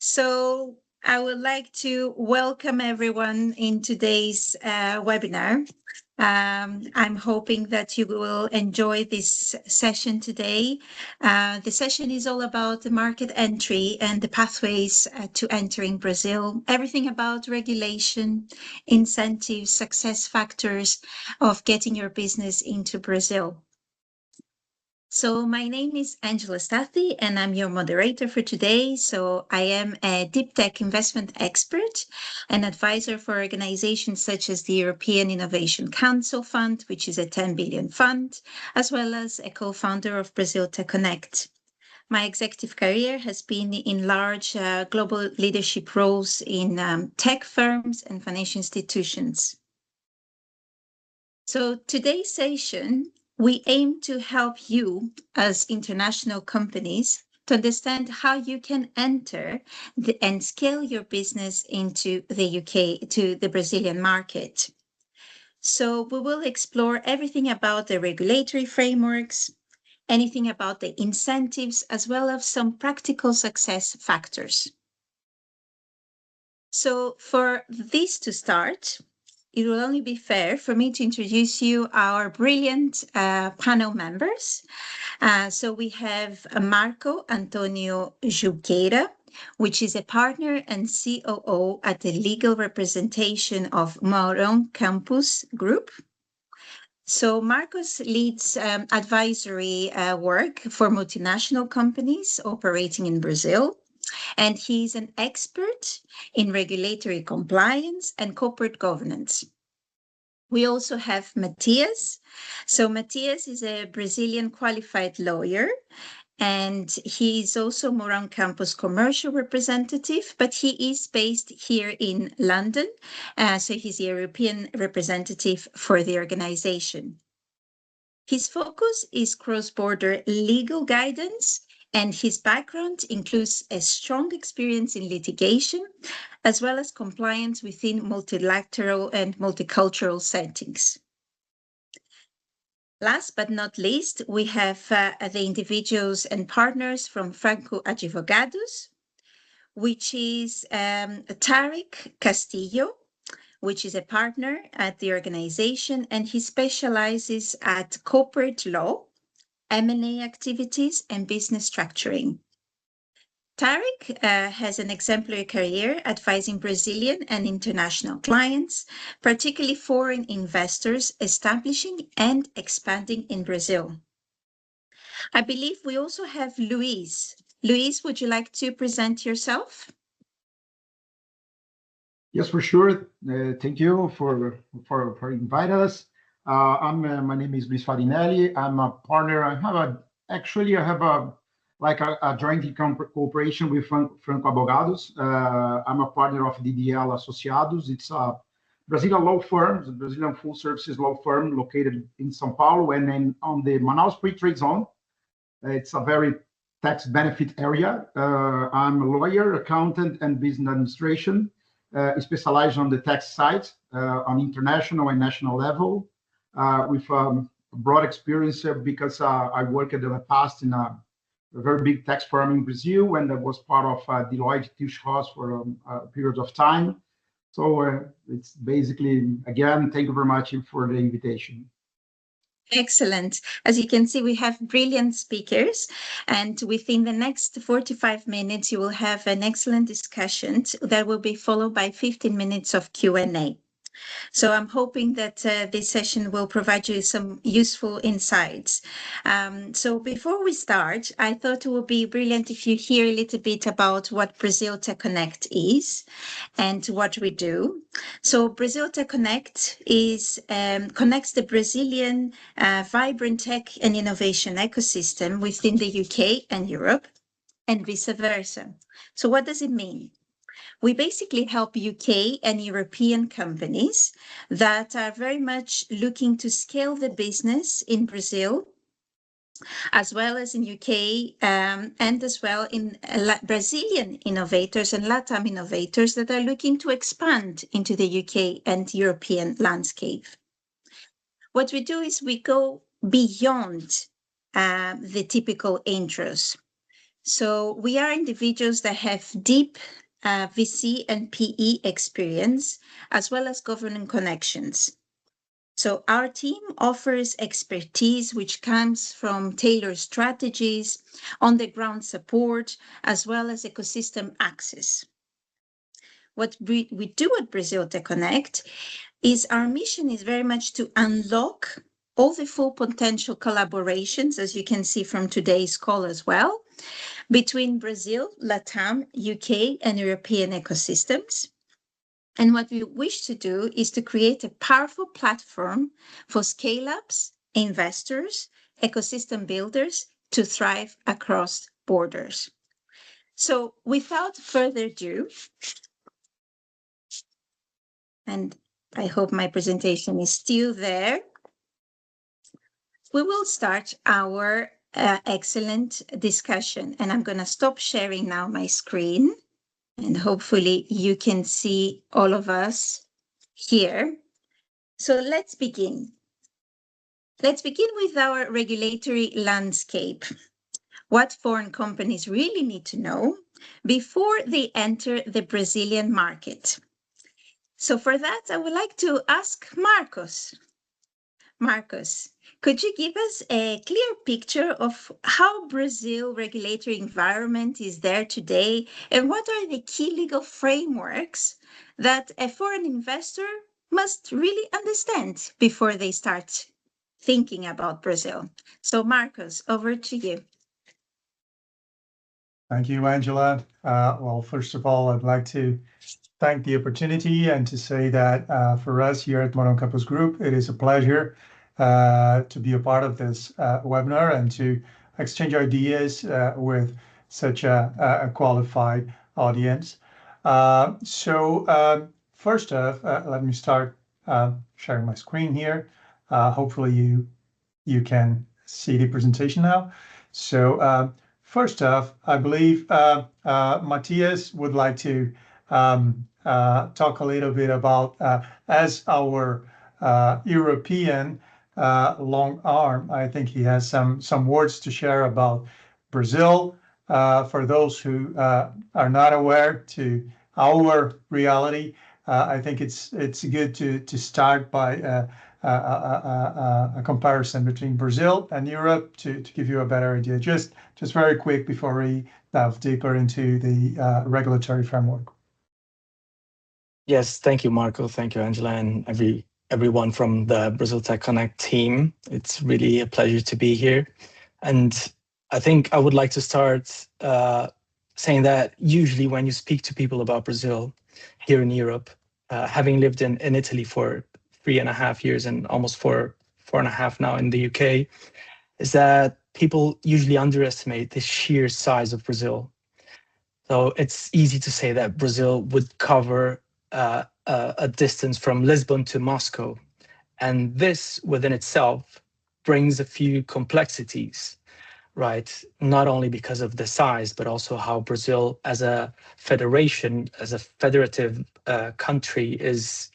So I would like to welcome everyone in today's webinar. I'm hoping that you will enjoy this session today. The session is all about the market entry and the pathways to entering Brazil, everything about regulation, incentives, success factors of getting your business into Brazil. So my name is Angela Stathi, and I'm your moderator for today. So I am a deep tech investment expert and advisor for organizations such as the European Innovation Council Fund, which is a 10 billion fund, as well as a co-founder of Brazil Tech Connect. My executive career has been in large global leadership roles in tech firms and financial institutions. So today's session, we aim to help you as international companies to understand how you can enter and scale your business into the UK, to the Brazilian market. So we will explore everything about the regulatory frameworks, anything about the incentives, as well as some practical success factors. So for this to start, it will only be fair for me to introduce you our brilliant panel members. So we have Antônio Junqueira, which is a partner and COO at the Legal Representation of Mourão Campos Group. So Marcos leads advisory work for multinational companies operating in Brazil. And he's an expert in regulatory compliance and corporate governance. We also have Mathias. So Mathias is a Brazilian qualified lawyer, and he is also Mourão Campos commercial representative, but he is based here in London. So he's a European representative for the organization. His focus is cross-border legal guidance, and his background includes a strong experience in litigation, as well as compliance within multilateral and multicultural settings. Last but not least, we have the individuals and partners from Franco Advogados, which is Tarek Castillo, which is a partner at the organization, and he specializes at corporate law, M&A activities, and business structuring. Tarek has an exemplary career advising Brazilian and international clients, particularly foreign investors establishing and expanding in Brazil. I believe we also have Luis. Luis, would you like to present yourself? Yes, for sure. Thank you for inviting us. My name is Luis Farinelli. I'm a partner. I have a joint cooperation with Franco Advogados. I'm a partner of DDL Associados. It's a Brazilian law firm, a Brazilian full services law firm located in São Paulo and then on the Manaus Free Trade Zone. It's a very tax benefit area. I'm a lawyer, accountant, and business administration, specialized on the tax side, on international and national level. With a broad experience because I worked in the past in a very big tax firm in Brazil, and I was part of Deloitte Touche Ross for a period of time. So it's basically, again, thank you very much for the invitation. Excellent. As you can see, we have brilliant speakers, and within the next 45 minutes, you will have an excellent discussion that will be followed by 15 minutes of Q&A. So I'm hoping that this session will provide you some useful insights. So before we start, I thought it would be brilliant if you hear a little bit about what Brazil Tech Connect is and what we do. So Brazil Tech Connect connects the Brazilian vibrant tech and innovation ecosystem within the UK and Europe, and vice versa. So what does it mean? We basically help UK and European companies that are very much looking to scale the business in Brazil, as well as in UK, and as well in Brazilian innovators and LATAM innovators that are looking to expand into the UK and European landscape. What we do is we go beyond the typical intros. So we are individuals that have deep VC and PE experience, as well as government connections. So our team offers expertise which comes from tailored strategies, on-the-ground support, as well as ecosystem access. What we do at Brazil Tech Connect is our mission is very much to unlock all the full potential collaborations, as you can see from today's call as well, between Brazil, LATAM, UK, and European ecosystems. And what we wish to do is to create a powerful platform for scale-ups, investors, ecosystem builders to thrive across borders. So without further ado, and I hope my presentation is still there, we will start our excellent discussion. And I'm going to stop sharing now my screen. And hopefully you can see all of us here. So let's begin. Let's begin with our regulatory landscape. What foreign companies really need to know before they enter the Brazilian market. So for that, I would like to ask Marcos. Marcos, could you give us a clear picture of how Brazil regulatory environment is there today, and what are the key legal frameworks that a foreign investor must really understand before they start thinking about Brazil? So Marcos, over to you. Thank you, Angela. Well, first of all, I'd like to thank the opportunity and to say that for us here at Mourão Campos Group, it is a pleasure to be a part of this webinar and to exchange ideas with such a qualified audience. First off, let me start sharing my screen here. Hopefully you can see the presentation now. So first off, I believe Mathias would like to talk a little bit about, as our European long arm, I think he has some words to share about Brazil. For those who are not aware to our reality, I think it's good to start by a comparison between Brazil and Europe to give you a better idea. Just very quick before we dive deeper into the regulatory framework. Yes, thank you, Marco. Thank you, Angela, and everyone from the Brazil Tech Connect team. It's really a pleasure to be here. And I think I would like to start saying that usually when you speak to people about Brazil here in Europe, having lived in Italy for 3.5 years and almost 4.5 now in the UK, is that people usually underestimate the sheer size of Brazil. So it's easy to say that Brazil would cover a distance from Lisbon to Moscow. And this within itself brings a few complexities, right? Not only because of the size, but also how Brazil as a federation, as a federative country is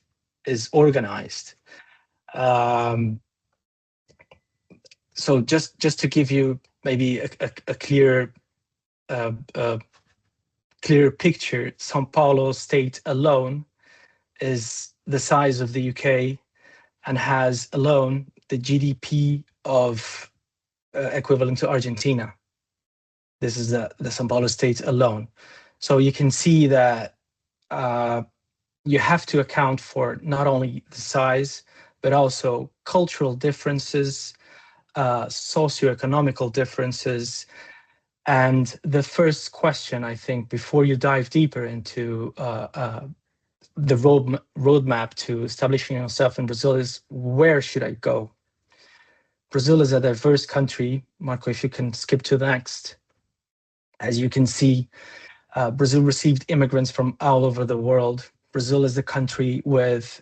organized. So just to give you maybe a clear picture, São Paulo state alone is the size of the UK and has alone the GDP of equivalent to Argentina. This is the São Paulo state alone. So you can see that you have to account for not only the size, but also cultural differences, socioeconomical differences. And the first question, I think, before you dive deeper into the roadmap to establishing yourself in Brazil is, where should I go? Brazil is a diverse country. Marco, if you can skip to the next. As you can see, Brazil received immigrants from all over the world. Brazil is the country with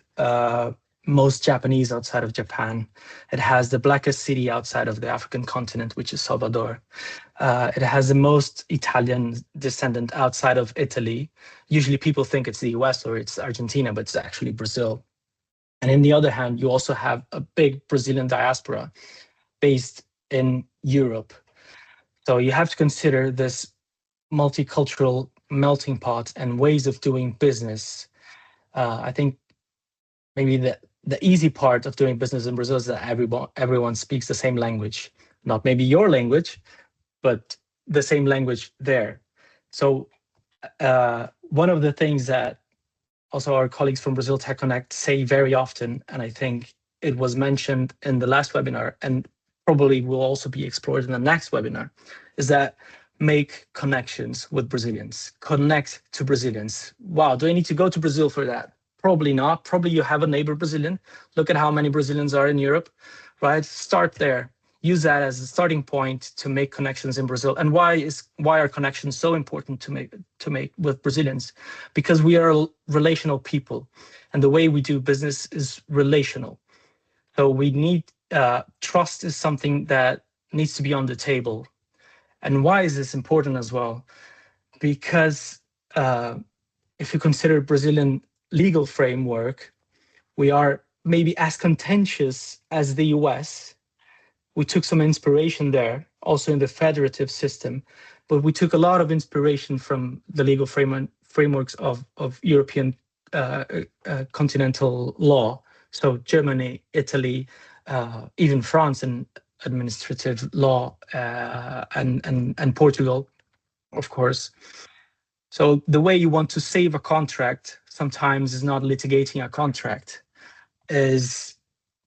most Japanese outside of Japan. It has the blackest city outside of the African continent, which is Salvador. It has the most Italian descendant outside of Italy. Usually people think it's the US or it's Argentina, but it's actually Brazil. And on the other hand, you also have a big Brazilian diaspora based in Europe. So you have to consider this multicultural melting pot and ways of doing business. I think maybe the easy part of doing business in Brazil is that everyone speaks the same language, not maybe your language, but the same language there. So one of the things that also our colleagues from Brazil Tech Connect say very often, and I think it was mentioned in the last webinar and probably will also be explored in the next webinar, is that make connections with Brazilians, connect to Brazilians. Wow, do I need to go to Brazil for that? Probably not. Probably you have a neighbor Brazilian. Look at how many Brazilians are in Europe, right? Start there. Use that as a starting point to make connections in Brazil. And why are connections so important to make with Brazilians? Because we are relational people, and the way we do business is relational. So we need trust is something that needs to be on the table. And why is this important as well? Because if you consider Brazilian legal framework, we are maybe as contentious as the US. We took some inspiration there, also in the federative system, but we took a lot of inspiration from the legal frameworks of European continental law. So Germany, Italy, even France and administrative law, and Portugal, of course. So the way you want to save a contract sometimes is not litigating a contract, is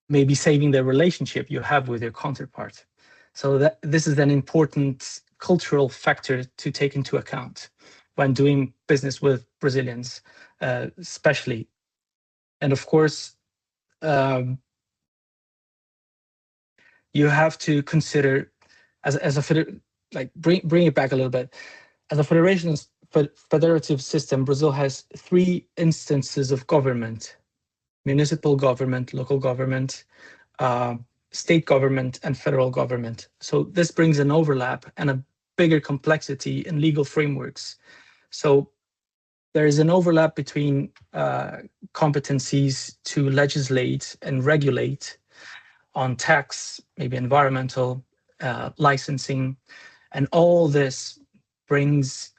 maybe saving the relationship you have with your counterpart. So that this is an important cultural factor to take into account when doing business with Brazilians, especially. And of course, you have to consider as a bring it back a little bit. As a federative system, Brazil has 3 instances of government: municipal government, local government, state government, and federal government. So this brings an overlap and a bigger complexity in legal frameworks. So there is an overlap between competencies to legislate and regulate on tax, maybe environmental, licensing, and all this brings,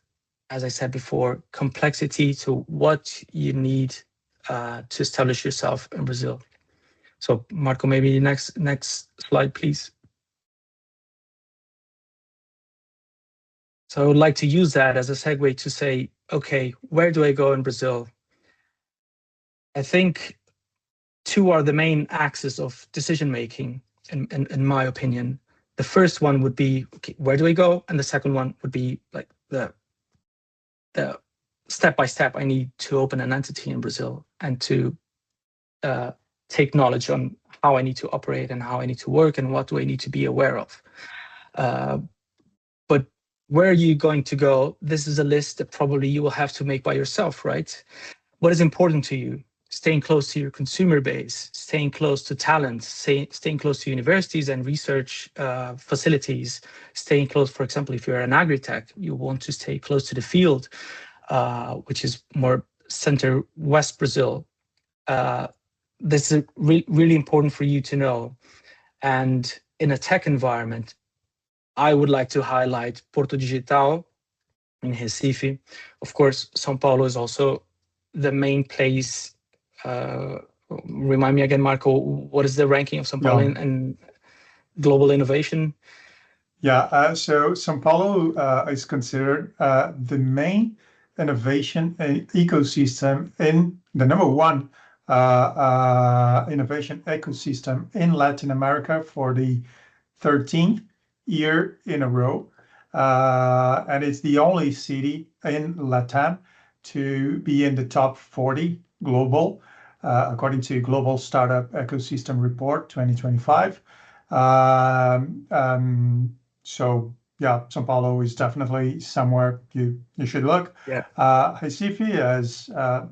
as I said before, complexity to what you need to establish yourself in Brazil. So Marco, maybe next slide, please. So I would like to use that as a segue to say, okay, where do I go in Brazil? I think 2 are the main axes of decision-making, in my opinion. The first one would be, okay, where do I go? And the second one would be like the step-by-step, I need to open an entity in Brazil and to take knowledge on how I need to operate and how I need to work and what do I need to be aware of. But where are you going to go? This is a list that probably you will have to make by yourself, right? What is important to you? Staying close to your consumer base, staying close to talent, staying close to universities and research facilities, staying close, for example, if you're an agri-tech, you want to stay close to the field, which is more center-west Brazil. This is really important for you to know. And in a tech environment, I would like to highlight Porto Digital in Recife. Of course, São Paulo is also the main place. Remind me again, Marco, what is the ranking of São Paulo in global innovation? Yeah, so São Paulo is considered the main innovation ecosystem in the #1 innovation ecosystem in Latin America for the 13th year in a row. And it's the only city in Latam to be in the top 40 global, according to Global Startup Ecosystem Report 2025. So yeah, São Paulo is definitely somewhere you should look. Yeah. Recife, as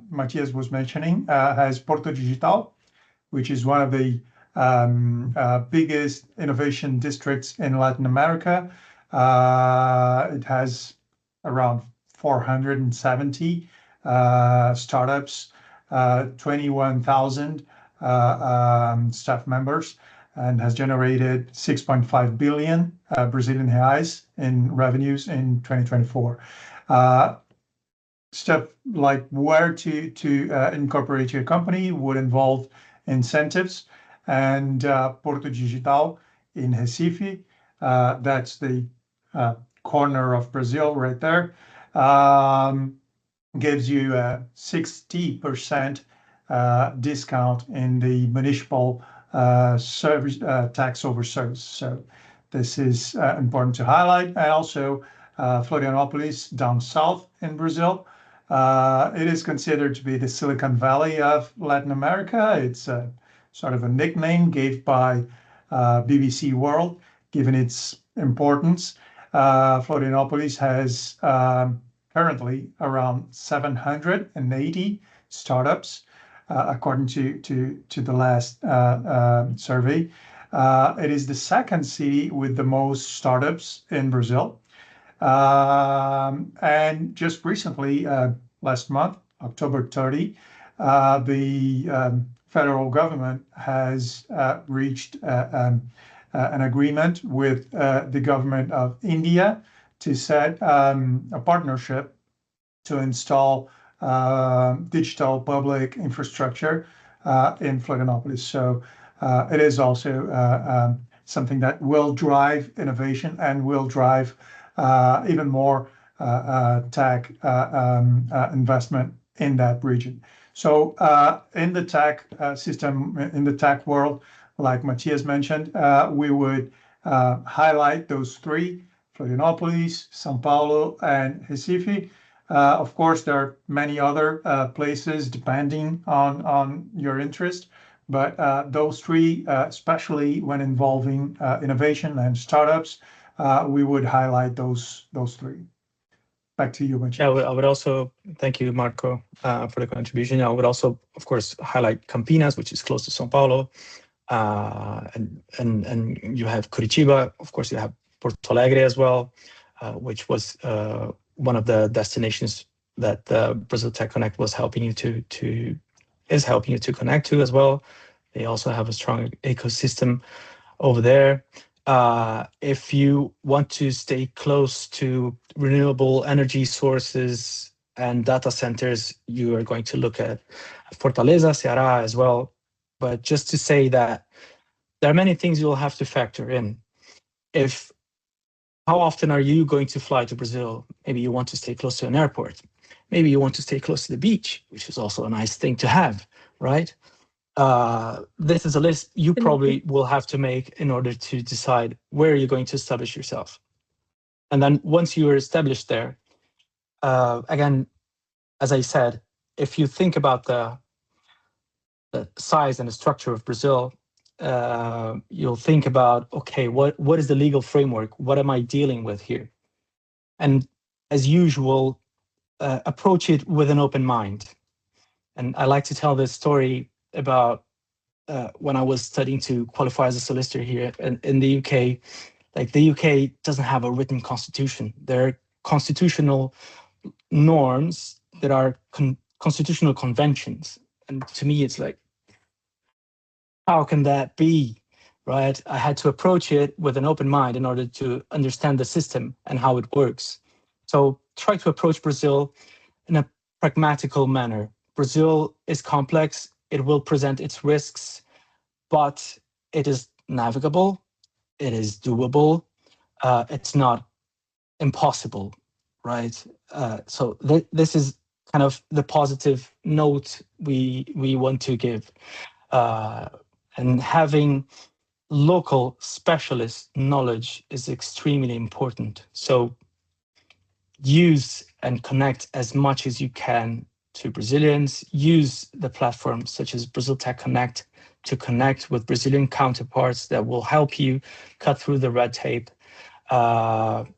Mathias was mentioning, has Porto Digital, which is one of the biggest innovation districts in Latin America. It has around 470 startups, 21,000 staff members. and has generated 6.5 billion Brazilian reais in revenues in 2024. Stuff like where to incorporate your company would involve incentives, and Porto Digital in Recife, that's the corner of Brazil right there, gives you a 60% discount in the municipal service tax over service. So this is important to highlight. And also Florianópolis down south in Brazil. It is considered to be the Silicon Valley of Latin America. It's sort of a nickname given by BBC World, given its importance. Florianópolis has currently around 780 startups, according to the last survey. It is the second city with the most startups in Brazil. And just recently, last month, October 30, the federal government has reached an agreement with the government of India to set a partnership to install digital public infrastructure in Florianópolis. So it is also something that will drive innovation and will drive even more tech investment in that region. So in the tech system, in the tech world, like Mathias mentioned, we would highlight those three: Florianópolis, São Paulo, and Recife. Of course, there are many other places depending on your interest, but those three, especially when involving innovation and startups, we would highlight those three. Back to you, Mathias. Yeah, I would also thank you, Marco, for the contribution. I would also, of course, highlight Campinas, which is close to São Paulo, and you have Curitiba. Of course, you have Porto Alegre as well, which was one of the destinations that Brazil Tech Connect was helping you is helping you to connect to as well. They also have a strong ecosystem over there. If you want to stay close to renewable energy sources and data centers, you are going to look at Fortaleza, Ceará as well. But just to say that there are many things you'll have to factor in. How often are you going to fly to Brazil? Maybe you want to stay close to an airport. Maybe you want to stay close to the beach, which is also a nice thing to have, right? This is a list you probably will have to make in order to decide where you're going to establish yourself. And then once you are established there, again, as I said, if you think about the size and the structure of Brazil, you'll think about, okay, what is the legal framework? What am I dealing with here? And as usual, approach it with an open mind. And I like to tell this story about when I was studying to qualify as a solicitor here in the UK. Like, the UK doesn't have a written constitution. There are constitutional norms that are constitutional conventions. And to me, it's like, how can that be, right? I had to approach it with an open mind in order to understand the system and how it works. So try to approach Brazil in a pragmatical manner. Brazil is complex. It will present its risks, but it is navigable. It is doable. It's not impossible, right? So this is kind of the positive note we want to give. And having local specialist knowledge is extremely important. So use and connect as much as you can to Brazilians. Use the platforms such as Brazil Tech Connect to connect with Brazilian counterparts that will help you cut through the red tape. And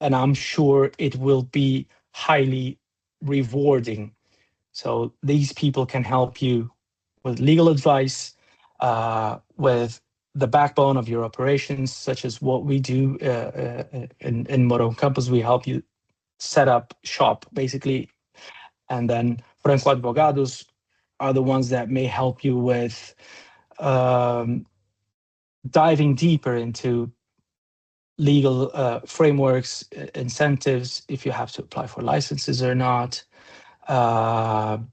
I'm sure it will be highly rewarding. So these people can help you with legal advice, with the backbone of your operations, such as what we do in Mourão Campos. We help you set up shop, basically. And then Franco Advogados are the ones that may help you with diving deeper into legal frameworks, incentives, if you have to apply for licenses or not, and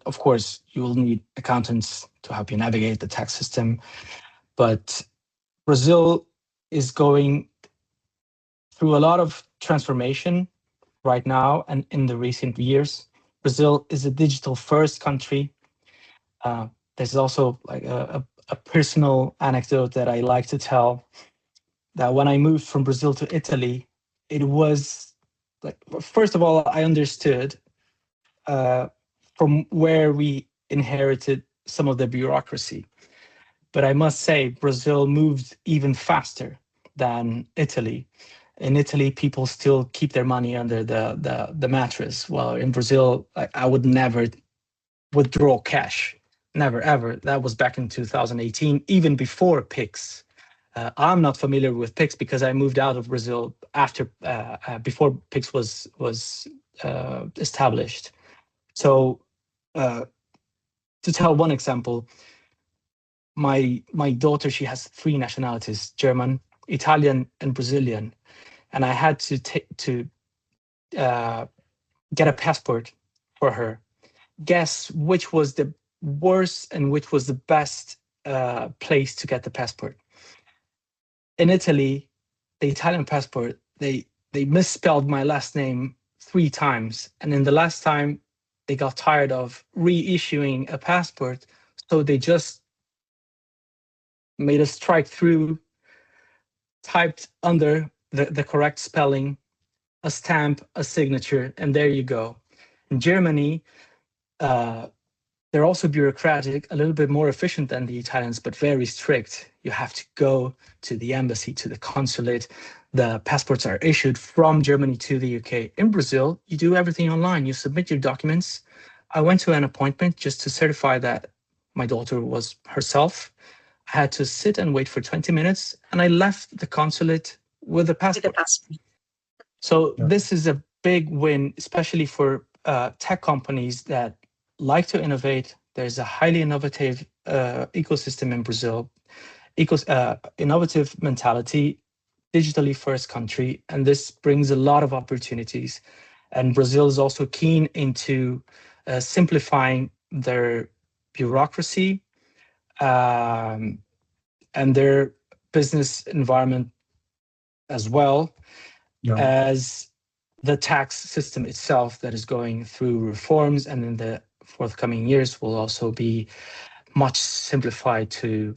of course you will need accountants to help you navigate the tax system. But Brazil is going through a lot of transformation right now and in the recent years. Brazil is a digital first country. There's also like a personal anecdote that I like to tell, that when I moved from Brazil to Italy, it was like, first of all, I understood from where we inherited some of the bureaucracy. But I must say, Brazil moved even faster than Italy. In Italy, people still keep their money under the mattress. Well, in Brazil, I would never withdraw cash. Never, ever. That was back in 2018, even before PIX. I'm not familiar with PIX because I moved out of Brazil after, before PIX was established. So to tell one example, my daughter, she has 3 nationalities: German, Italian, and Brazilian. And I had to get a passport for her. Guess which was the worst and which was the best place to get the passport? In Italy, the Italian passport, they misspelled my last name 3 times. And in the last time, they got tired of reissuing a passport. So they just made a strike through, typed under the correct spelling, a stamp, a signature, and there you go. In Germany, they're also bureaucratic, a little bit more efficient than the Italians, but very strict. You have to go to the embassy, to the consulate. The passports are issued from Germany to the UK. In Brazil, you do everything online. You submit your documents. I went to an appointment just to certify that my daughter was herself. I had to sit and wait for 20 minutes, and I left the consulate with a passport. So this is a big win, especially for tech companies that like to innovate. There's a highly innovative ecosystem in Brazil, innovative mentality, digitally first country, and this brings a lot of opportunities. And Brazil is also keen into simplifying their bureaucracy and their business environment, as well as the tax system itself that is going through reforms, and in the forthcoming years will also be much simplified to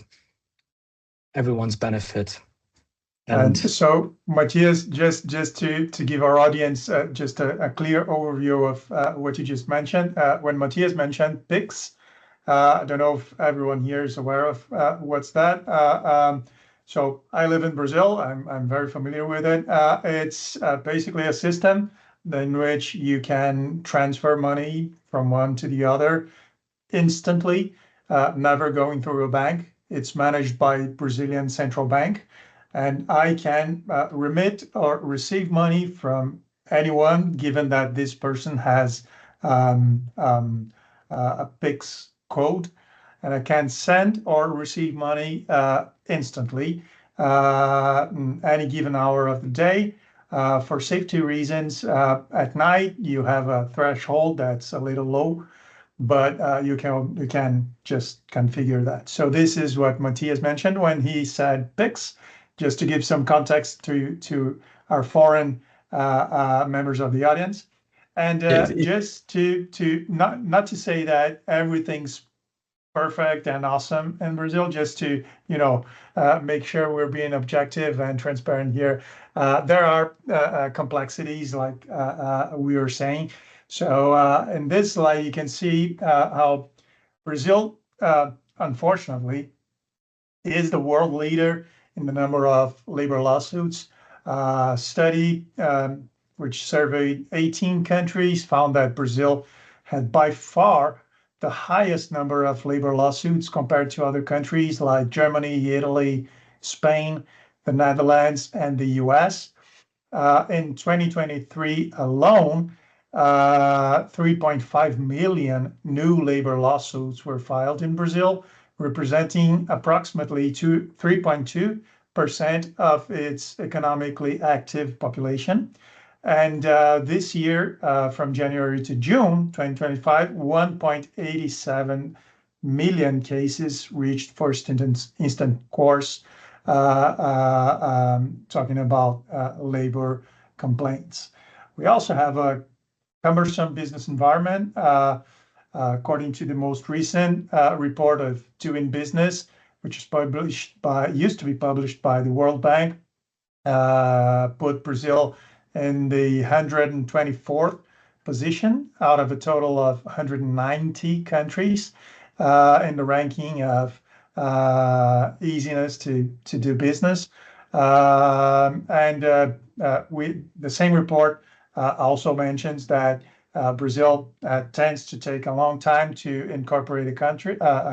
everyone's benefit. And so, Mathias, just to give our audience just a clear overview of what you just mentioned. When Mathias mentioned PIX, I don't know if everyone here is aware of what's that. So I live in Brazil. I'm very familiar with it. It's basically a system in which you can transfer money from one to the other instantly, never going through a bank. It's managed by Brazilian Central Bank. And I can remit or receive money from anyone, given that this person has a PIX code. And I can send or receive money instantly, any given hour of the day. For safety reasons, at night you have a threshold that's a little low, but you can just configure that. So this is what Mathias mentioned when he said PIX. Just to give some context to our foreign members of the audience, and just to not to say that everything's perfect and awesome in Brazil, just to make sure we're being objective and transparent here. There are complexities, like we were saying. So in this slide, you can see how Brazil, unfortunately, is the world leader in the number of labor lawsuits. Study which surveyed 18 countries found that Brazil had by far the highest number of labor lawsuits compared to other countries like Germany, Italy, Spain, the Netherlands, and the US. In 2023 alone, 3.5 million new labor lawsuits were filed in Brazil, representing approximately 3.2% of its economically active population. And this year, from January to June 2025, 1.87 million cases reached first instant course, talking about labor complaints. We also have a cumbersome business environment, according to the most recent report of Doing Business, which is used to be published by the World Bank, put Brazil in the 124th position out of a total of 190 countries in the ranking of easiness to do business. The same report also mentions that Brazil tends to take a long time to incorporate a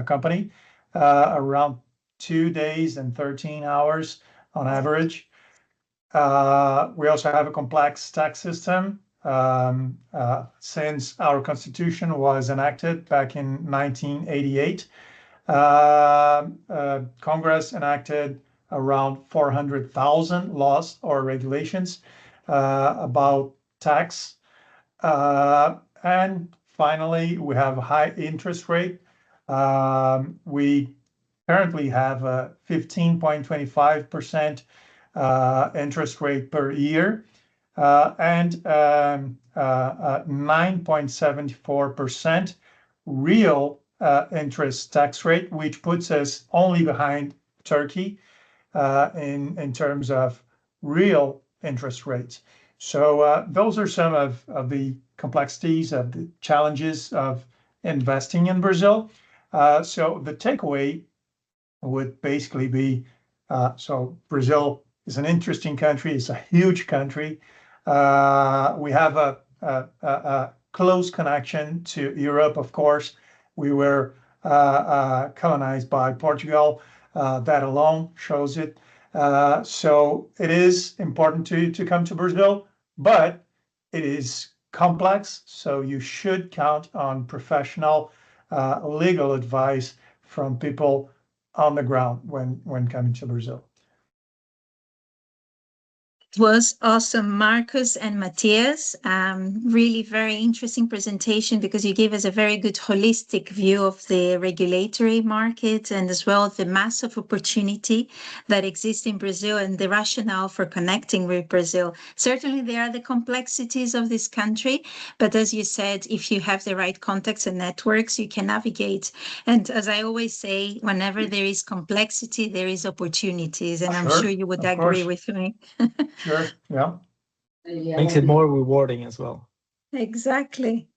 company, around 2 days and 13 hours on average. We also have a complex tax system. Since our constitution was enacted back in 1988, Congress enacted around 400,000 laws or regulations about tax. And finally, we have a high interest rate. We currently have a 15.25% interest rate per year, and 9.74% real interest tax rate, which puts us only behind Turkey in terms of real interest rates. So those are some of the complexities, of the challenges of investing in Brazil. So the takeaway would basically be, so Brazil is an interesting country. It's a huge country. We have a close connection to Europe, of course. We were colonized by Portugal. That alone shows it. So it is important to come to Brazil, but it is complex. So you should count on professional legal advice from people on the ground when coming to Brazil. It was awesome, Marcos and Mathias. Really very interesting presentation, because you gave us a very good holistic view of the regulatory market, and as well the massive opportunity that exists in Brazil and the rationale for connecting with Brazil. Certainly there are the complexities of this country, but as you said, if you have the right contacts and networks, you can navigate. And as I always say, whenever there is complexity, there is opportunities, and I'm sure you would agree with me. Sure, yeah. Makes it more rewarding as well. Exactly.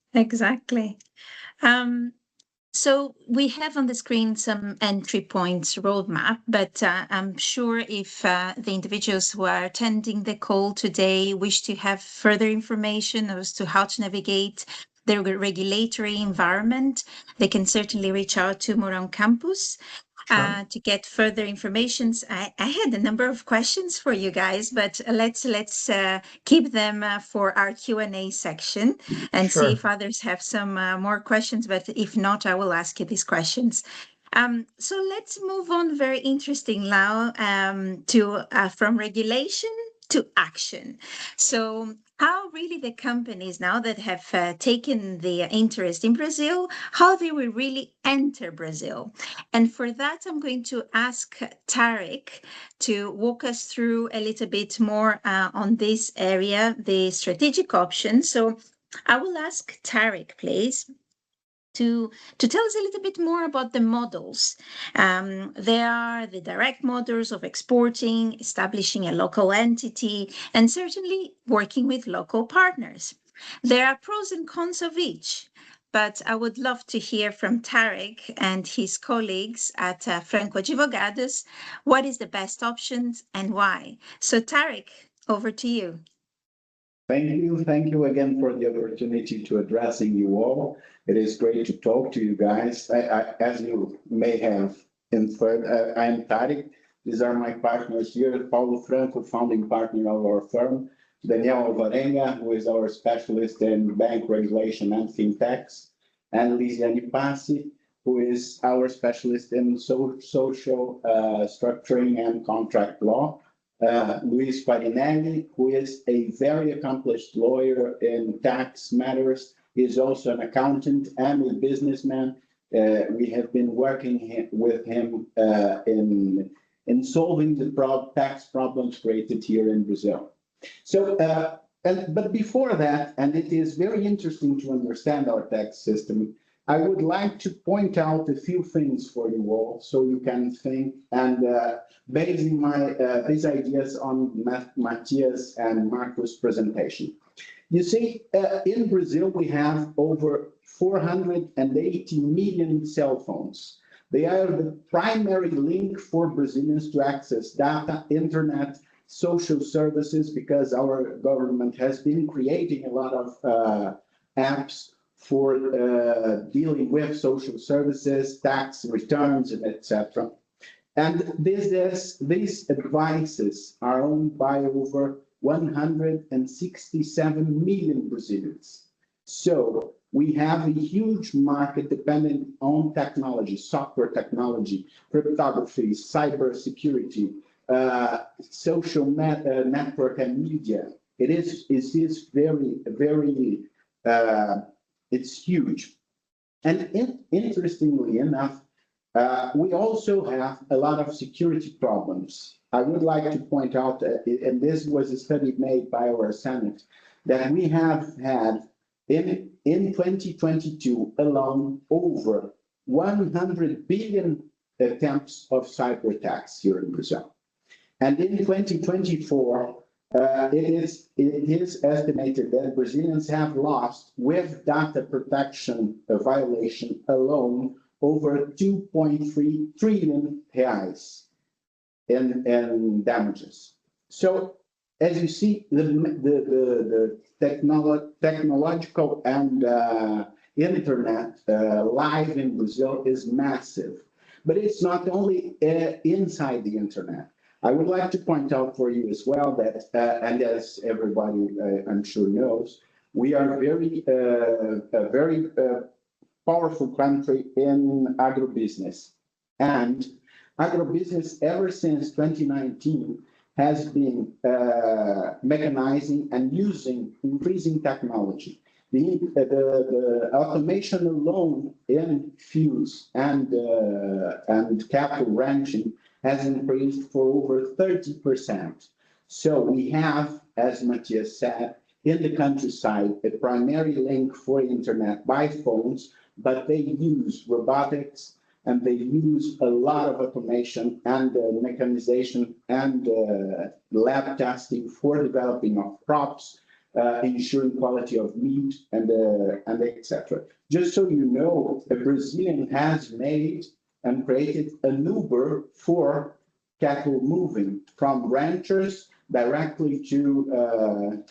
So we have on the screen some entry points roadmap, but I'm sure if the individuals who are attending the call today wish to have further information as to how to navigate the regulatory environment, they can certainly reach out to Mourão Campos. To get further information. I had a number of questions for you guys, but let's keep them for our Q&A section and see if others have some more questions. But if not, I will ask you these questions. So let's move on. Very interesting now to from regulation to action. So how really the companies now that have taken the interest in Brazil, how they will really enter Brazil. And for that, I'm going to ask Tarek to walk us through a little bit more on this area, the strategic options. So I will ask Tarek, please, to tell us a little bit more about the models. There are the direct models of exporting, establishing a local entity, and certainly working with local partners. There are pros and cons of each, but I would love to hear from Tarek and his colleagues at Franco Advogados, what is the best options and why. So Tarek, over to you. Thank you again for the opportunity to addressing you all. It is great to talk to you guys. As you may have inferred, I'm Tarek. These are my partners here, Paulo Franco, founding partner of our firm, Daniel Alvarenga, who is our specialist in bank regulation and fintechs, and Lisiane Passi, who is our specialist in social structuring and contract law. Luis Farinelli, who is a very accomplished lawyer in tax matters, is also an accountant and a businessman. We have been working with him in solving the tax problems created here in Brazil. So, but before that, and it is very interesting to understand our tax system, I would like to point out a few things for you all so you can think and basing these ideas on Mathias and Marco's presentation. You see, in Brazil, we have over 480 million cell phones. They are the primary link for Brazilians to access data, internet, social services, because our government has been creating a lot of apps for dealing with social services, tax returns, etc. And these devices are owned by over 167 million Brazilians. So we have a huge market dependent on technology, software technology, cryptography, cybersecurity, social network and media. It is very, very, it's huge. And interestingly enough, we also have a lot of security problems. I would like to point out, and this was a study made by our Senate, that we have had in 2022 alone over 100 billion attempts of cyber attacks here in Brazil. And in 2024, it is estimated that Brazilians have lost, with data protection violation alone, over 2.3 trillion reais in damages. So, as you see, the technological and internet live in Brazil is massive. But it's not only inside the internet. I would like to point out for you as well that, and as everybody I'm sure knows, we are a very powerful country in agribusiness. And agribusiness, ever since 2019, has been mechanizing and using increasing technology. The automation alone in fields and cattle ranching has increased for over 30%. So we have, as Mathias said, in the countryside, a primary link for internet by phones, but they use robotics and they use a lot of automation and mechanization and lab testing for developing of crops, ensuring quality of meat and etc. Just so you know, a Brazilian has made and created an Uber for cattle moving from ranchers directly to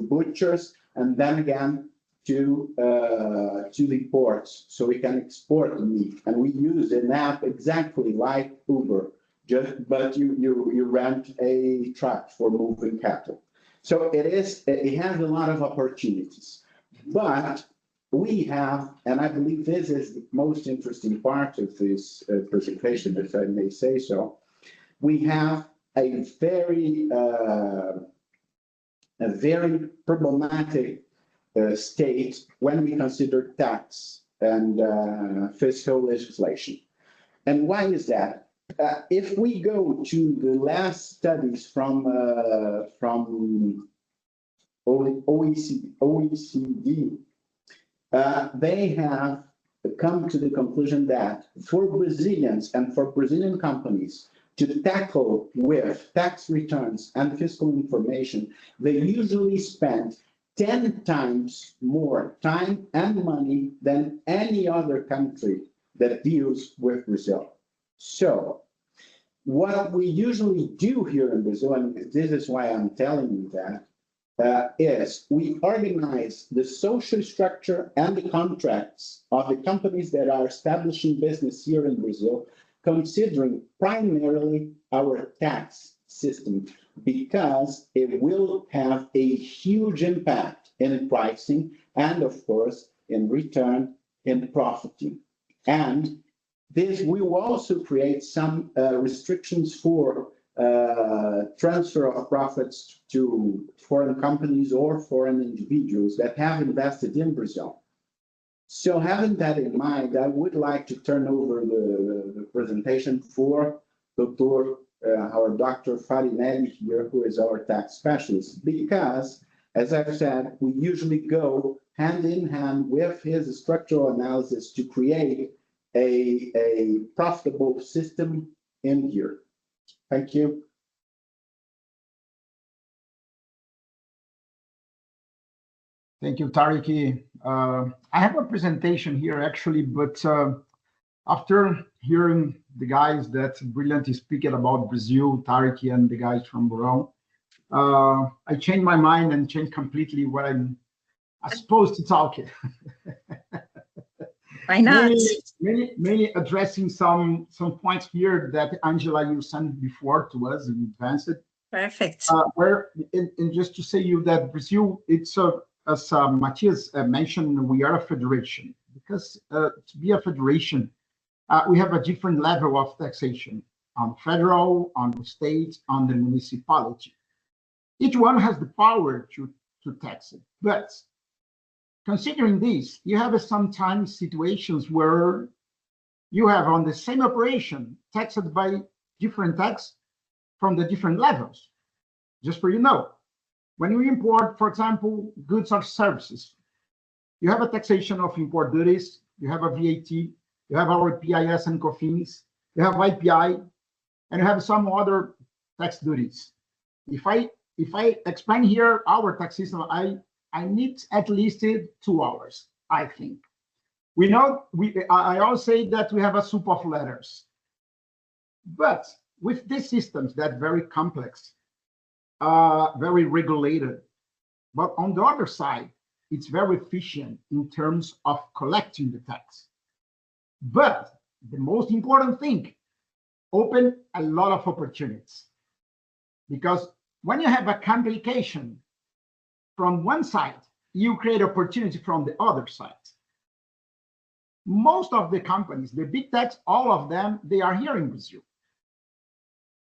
butchers, and then again to the ports, so we can export the meat. And we use an app exactly like Uber, but you rent a truck for moving cattle. So it has a lot of opportunities, but we have, and I believe this is the most interesting part of this presentation, if I may say so, we have a very problematic state when we consider tax and fiscal legislation. And why is that? If we go to the last studies from OECD, they have come to the conclusion that for Brazilians and for Brazilian companies to tackle with tax returns and fiscal information, they usually spend 10 times more time and money than any other country that deals with Brazil. So what we usually do here in Brazil, and this is why I'm telling you that, is we organize the social structure and the contracts of the companies that are establishing business here in Brazil, considering primarily our tax system. because it will have a huge impact in pricing and, of course, in return in profiting. And this will also create some restrictions for transfer of profits to foreign companies or foreign individuals that have invested in Brazil. So having that in mind, I would like to turn over the presentation for Dr. Farinelli here, who is our tax specialist, because, as I've said, we usually go hand in hand with his structural analysis to create a profitable system in here. Thank you. Thank you, Tariq. I have a presentation here actually, but after hearing the guys that brilliantly speaking about Brazil, Tariq and the guys from Mourão, I changed my mind and changed completely what I'm supposed to talk. Why not? Mainly addressing some points here that Angela, you sent before to us in advance. Perfect. And just to say you that Brazil, it's as Mathias mentioned, we are a federation, because to be a federation, we have a different level of taxation on federal, on the state, on the municipality. Each one has the power to tax it. But considering this, you have sometimes situations where you have on the same operation taxed by different tax from the different levels. Just for you know, when you import, for example, goods or services, you have a taxation of import duties, you have a VAT, you have our PIS and COFINS, you have IPI, and you have some other tax duties. If I explain here our tax system, I need at least 2 hours, I think. We know, I always say that we have a soup of letters. But with these systems that are very complex, very regulated, but on the other side, it's very efficient in terms of collecting the tax. But the most important thing, open a lot of opportunities. Because when you have a complication from one side, you create opportunity from the other side. Most of the companies, the big techs, all of them, they are here in Brazil.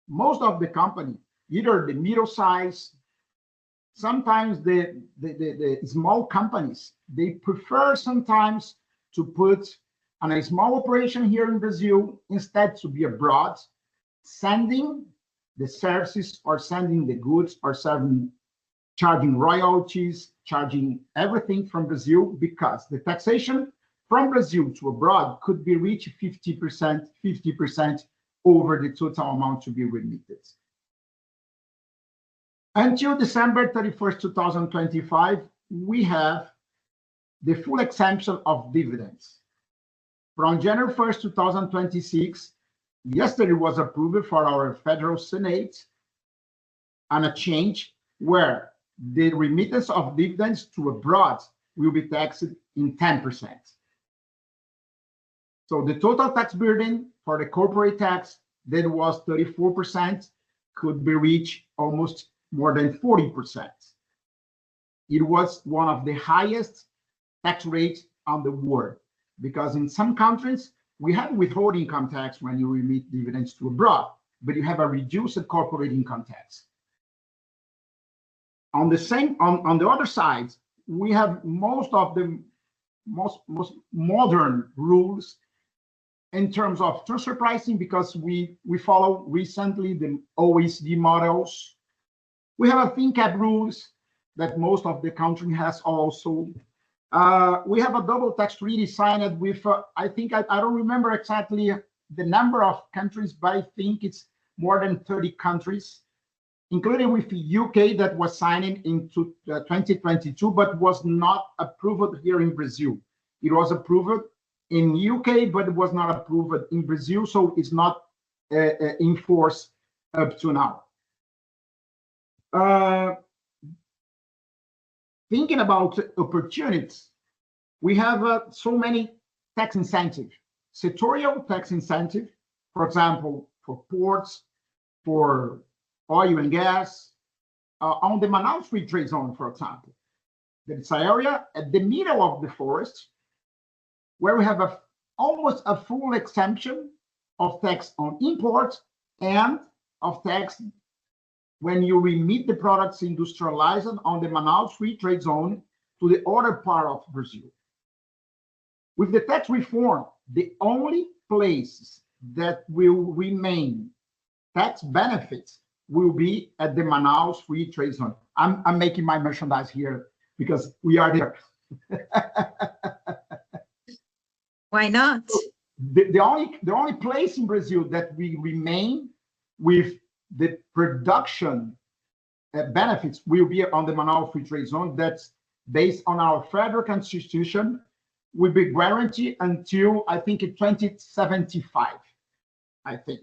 Most of the company, either the middle size, sometimes the small companies, they prefer sometimes to put on a small operation here in Brazil instead to be abroad, sending the services or sending the goods or charging royalties, charging everything from Brazil, because the taxation from Brazil to abroad could be reached 50% over the total amount to be remitted. Until December 31st, 2025, we have the full exemption of dividends. From January 1st, 2026, yesterday was approved for our Federal Senate on a change where the remittance of dividends to abroad will be taxed in 10%. So the total tax burden for the corporate tax that was 34% could be reached almost more than 40%. It was one of the highest tax rates on the world, because in some countries, we have withholding income tax when you remit dividends to abroad, but you have a reduced corporate income tax. On the other side, we have most of the most modern rules in terms of transfer pricing, because we follow recently the OECD models. We have a thin cap rules that most of the country has also. We have a double tax treaty signed with, I think, I don't remember exactly the number of countries, but I think it's more than 30 countries, including with the UK that was signed in 2022, but was not approved here in Brazil. It was approved in UK, but it was not approved in Brazil, so it's not in force up to now. Thinking about opportunities, we have so many tax incentives, sectorial tax incentive, for example, for ports, for oil and gas. On the Manaus Free Trade Zone, for example, there's an area at the middle of the forest where we have almost a full exemption of tax on imports and of tax when you remit the products industrialized on the Manaus Free Trade Zone to the other part of Brazil. With the tax reform, the only places that will remain tax benefits will be at the Manaus Free Trade Zone. I'm making my merchandise here because we are there. Why not? The only place in Brazil that we remain with the production benefits will be on the Manaus Free Trade Zone. That's based on our federal constitution, will be guaranteed until I think 2075, I think.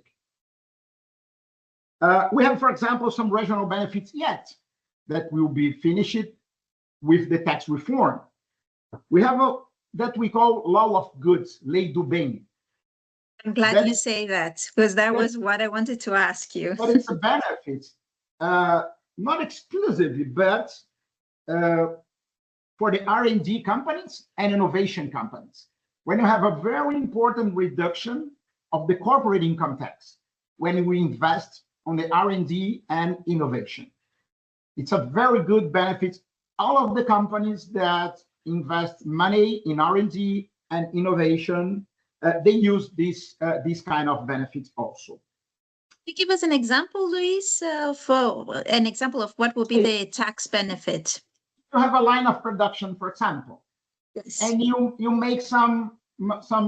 We have, for example, some regional benefits yet that will be finished with the tax reform. We have that we call law of goods, lei do bem. I'm glad you say that, because that was what I wanted to ask you. But it's a benefit, not exclusively, but for the R&D companies and innovation companies. When you have a very important reduction of the corporate income tax, when we invest on the R&D and innovation. It's a very good benefit. All of the companies that invest money in R&D and innovation, they use this kind of benefits also. Can you give us an example, Luis, for an example of what will be the tax benefit? You have a line of production, for example, yes. And you make some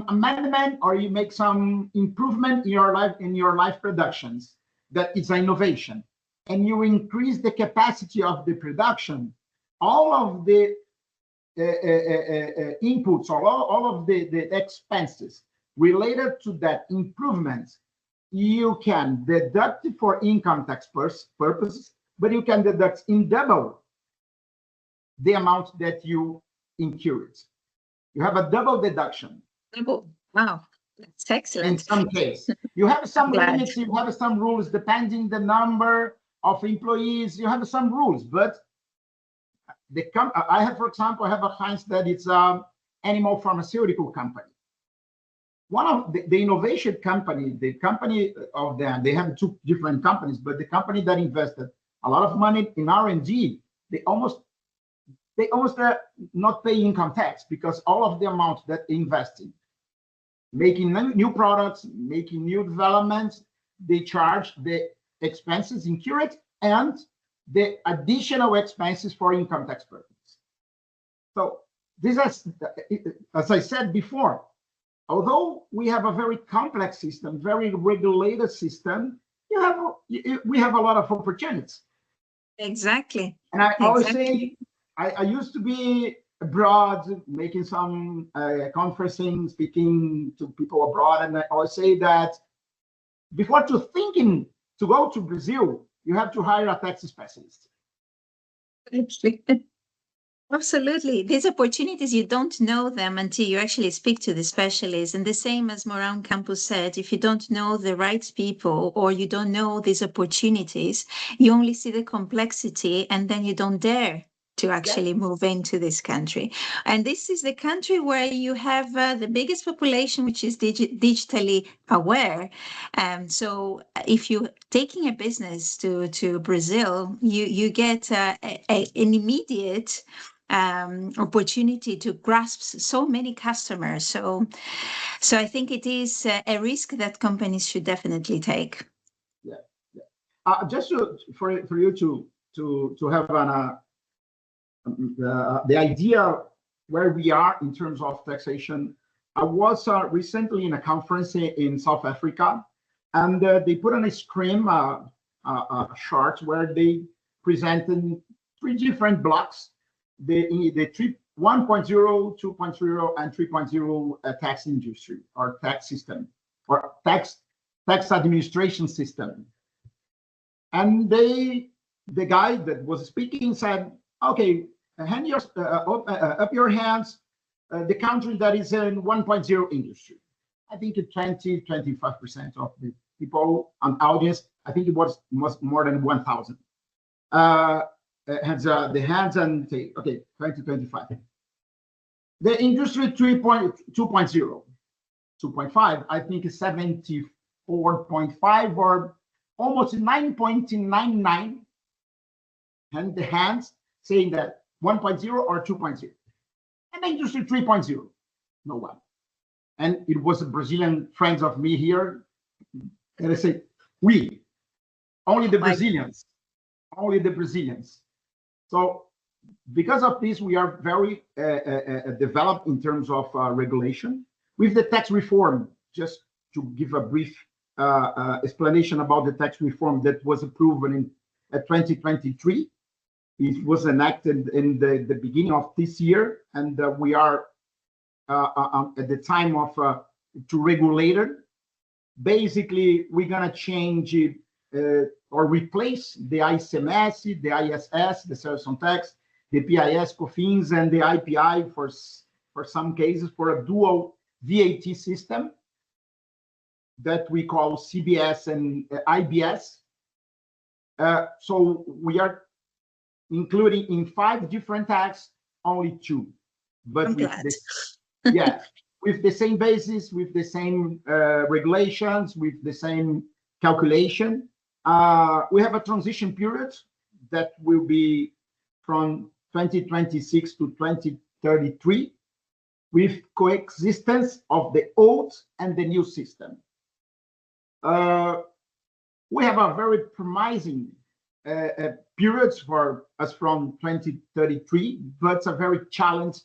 amendment or you make some improvement in your life productions. That is an innovation, and you increase the capacity of the production. All of the inputs or all of the expenses related to that improvement, you can deduct for income tax purposes, but you can deduct in double the amount that you incurred. You have a double deduction. Double. Wow, that's excellent. In some case, you have some limits, you have some rules depending the number of employees. You have some rules, but I have, for example, I have a Heinz that it's an animal pharmaceutical company. One of the innovation company, the company of them, they have two different companies, but the company that invested a lot of money in R&D, they almost not pay income tax because all of the amount that they invested, making new products, making new developments, they charge the expenses incurred and the additional expenses for income tax purposes. So this is, as I said before, although we have a very complex system, very regulated system, we have a lot of opportunities. Exactly. And I always say, I used to be abroad, making some conferencing, speaking to people abroad, and I always say that before thinking to go to Brazil, you have to hire a tax specialist. Absolutely. These opportunities, you don't know them until you actually speak to the specialist. And the same as Mourão Campos said, if you don't know the right people or you don't know these opportunities, you only see the complexity and then you don't dare to actually move into this country. And this is the country where you have the biggest population, which is digitally aware. So if you're taking a business to Brazil, you get an immediate opportunity to grasp so many customers. So I think it is a risk that companies should definitely take. Just for you to have the idea where we are in terms of taxation. I was recently in a conference in South Africa, and they put on a screen a chart where they presented 3 different blocks: the 1.0, 2.0, and 3.0 tax industry or tax system or tax administration system. And the guy that was speaking said, "Okay, hand up your hands. The country that is in 1.0 industry." I think 25% of people on audience. I think it was more than 1,000. Hands the hands and say, okay, 2025. The industry 2.0, 2.5, I think is 74.5 or almost 9.99. And the hands saying that 1.0 or 2.0. And the industry 3.0, no one. And it was a Brazilian friends of me here. And I say, we, only the Brazilians, only the Brazilians. So because of this, we are very developed in terms of regulation. With the tax reform, just to give a brief explanation about the tax reform that was approved in 2023. It was enacted in the beginning of this year, and we are at the time of to regulate it. Basically, we're gonna change it or replace the ICMS, the ISS, the sales on tax, the PIS, COFINS, and the IPI for some cases for a dual VAT system that we call CBS and IBS. So we are including in 5 different tax, only 2. But with with the same basis, with the same regulations, with the same calculation. We have a transition period that will be from 2026 to 2033 with coexistence of the old and the new system. We have a very promising periods for us from 2033, but it's a very challenge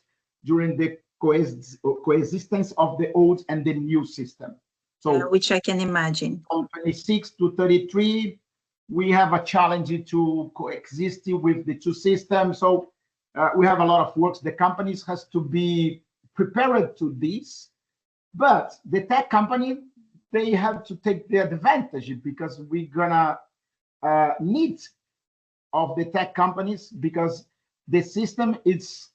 during the coexistence of the old and the new system. So which I can imagine. From 26 to 33, we have a challenge to coexist with the 2 systems. So we have a lot of work. The companies has to be prepared to this, but the tech company, they have to take the advantage because we're gonna need of the tech companies because the system is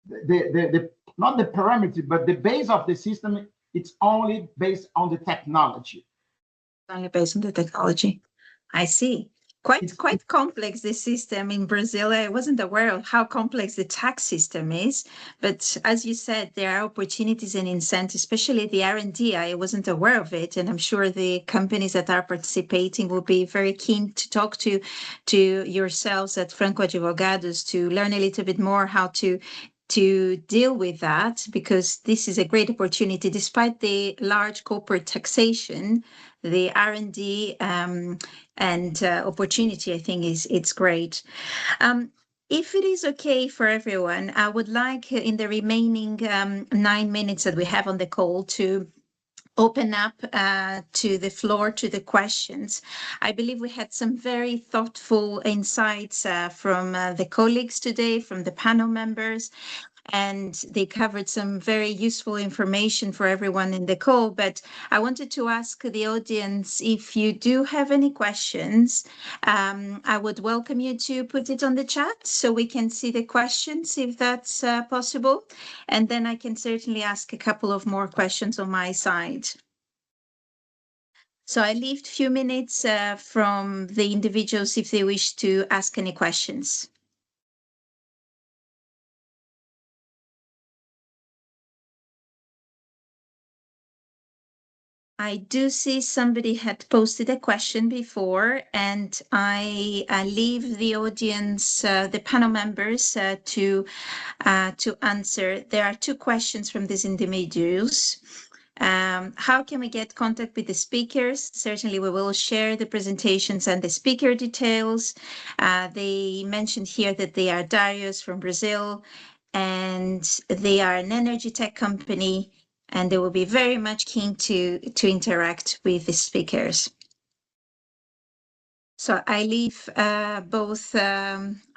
the not the parameter, but the base of the system, it's only based on the technology. Only based on the technology. I see. Quite complex, this system in Brazil. I wasn't aware of how complex the tax system is, but as you said, there are opportunities and incentives, especially the R&D. I wasn't aware of it, and I'm sure the companies that are participating will be very keen to talk to yourselves at Franco Advogados to learn a little bit more how to deal with that, because this is a great opportunity. Despite the large corporate taxation, the R&D and opportunity, I think, it's great. If it is okay for everyone, I would like in the remaining 9 minutes that we have on the call to open up to the floor, to the questions. I believe we had some very thoughtful insights from the colleagues today, from the panel members, and they covered some very useful information for everyone in the call. But I wanted to ask the audience, if you do have any questions, I would welcome you to put it on the chat so we can see the questions, if that's possible. And then I can certainly ask a couple of more questions on my side. So I leave a few minutes from the individuals if they wish to ask any questions. I do see somebody had posted a question before, and I leave the audience, the panel members, to answer. There are 2 questions from these individuals. How can we get contact with the speakers? Certainly, we will share the presentations and the speaker details. They mentioned here that they are Darius from Brazil, and they are an energy tech company, and they will be very much keen to interact with the speakers. So I leave both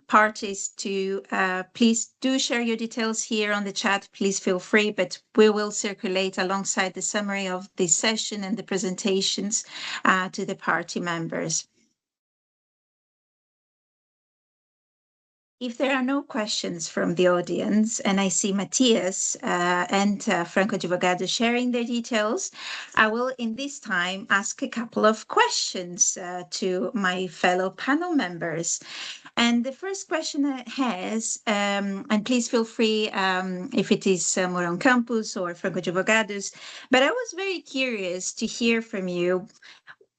parties to please do share your details here on the chat. Please feel free, but we will circulate alongside the summary of the session and the presentations to the party members. If there are no questions from the audience, and I see Mathias and Franco Advogado sharing their details, I will in this time ask a couple of questions to my fellow panel members. And the first question has, and please feel free if it is Mourão Campos or Franco Advogados, but I was very curious to hear from you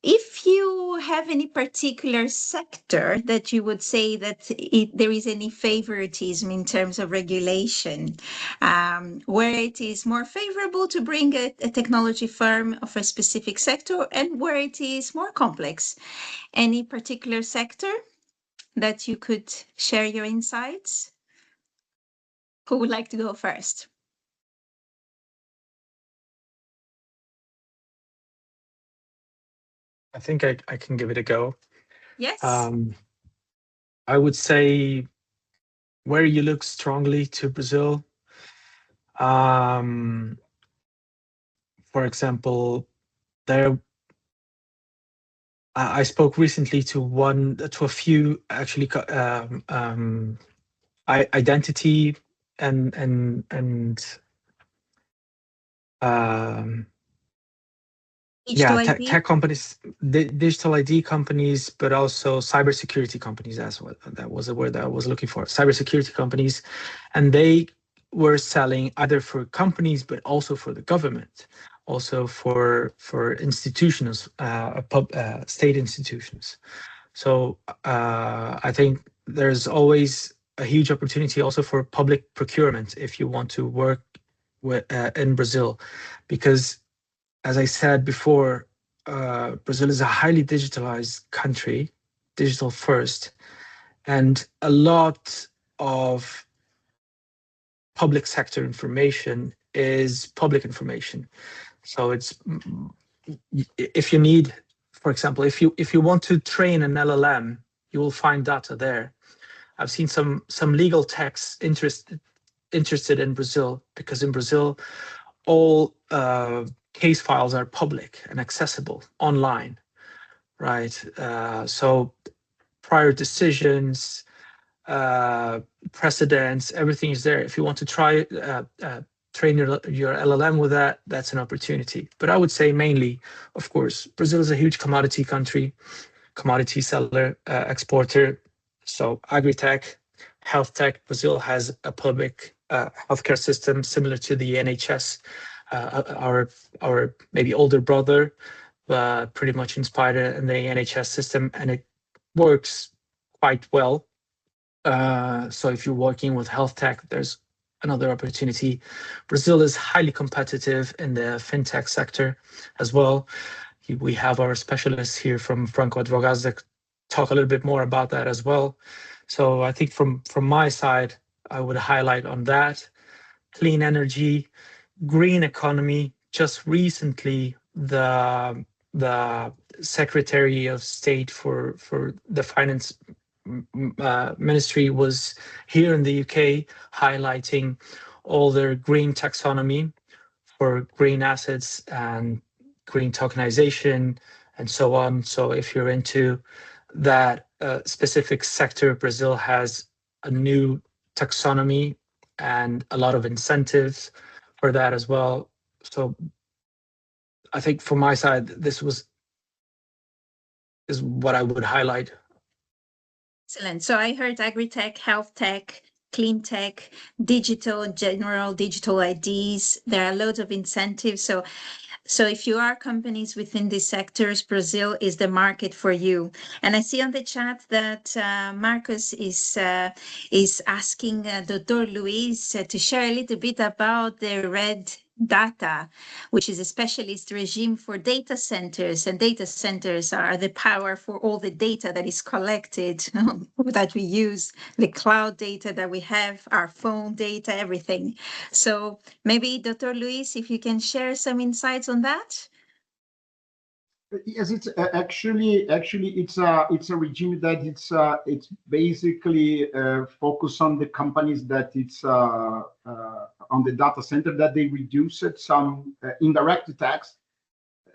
if you have any particular sector that you would say that there is any favoritism in terms of regulation, where it is more favorable to bring a technology firm of a specific sector and where it is more complex. Any particular sector that you could share your insights? Who would like to go first? I think I can give it a go. Yes. I would say where you look strongly to Brazil. For example, there I spoke recently to a few actually identity and tech companies, digital ID companies, but also cybersecurity companies as well. That was a word that I was looking for. Cybersecurity companies, and they were selling either for companies, but also for the government, also for institutions, state institutions. So I think there's always a huge opportunity also for public procurement if you want to work with, in Brazil, because as I said before, Brazil is a highly digitalized country, digital first, and a lot of public sector information is public information. So it's, if you need, for example, if you want to train an LLM, you will find data there. I've seen some legal techs interested in Brazil, because in Brazil, all case files are public and accessible online, right? So prior decisions, precedents, everything is there. If you want to try train your LLM with that, that's an opportunity. But I would say mainly, of course, Brazil is a huge commodity country, commodity seller, exporter. So agri-tech, health tech. Brazil has a public healthcare system similar to the NHS, our maybe older brother, but pretty much inspired in the NHS system, and it works quite well. So if you're working with health tech, there's another opportunity. Brazil is highly competitive in the fintech sector as well. We have our specialists here from Franco Advogados that talk a little bit more about that as well. So I think from my side, I would highlight on that. Clean energy, green economy. Just recently, the Secretary of State for the Finance Ministry was here in the UK highlighting all their green taxonomy for green assets and green tokenization and so on. So if you're into that specific sector, Brazil has a new taxonomy and a lot of incentives for that as well. So I think from my side, this is what I would highlight. Excellent. So I heard agri-tech, health tech, clean tech, digital, general digital IDs. There are loads of incentives. So if you are companies within these sectors, Brazil is the market for you. And I see on the chat that Marcus is asking Dr. Luis to share a little bit about the red data, which is a specialist regime for data centers, and data centers are the power for all the data that is collected that we use, the cloud data that we have, our phone data, everything. So maybe Dr. Luis, if you can share some insights on that. Yes, it's actually it's a regime that it's basically focused on the companies that it's on the data center, that they reduce it some indirect tax,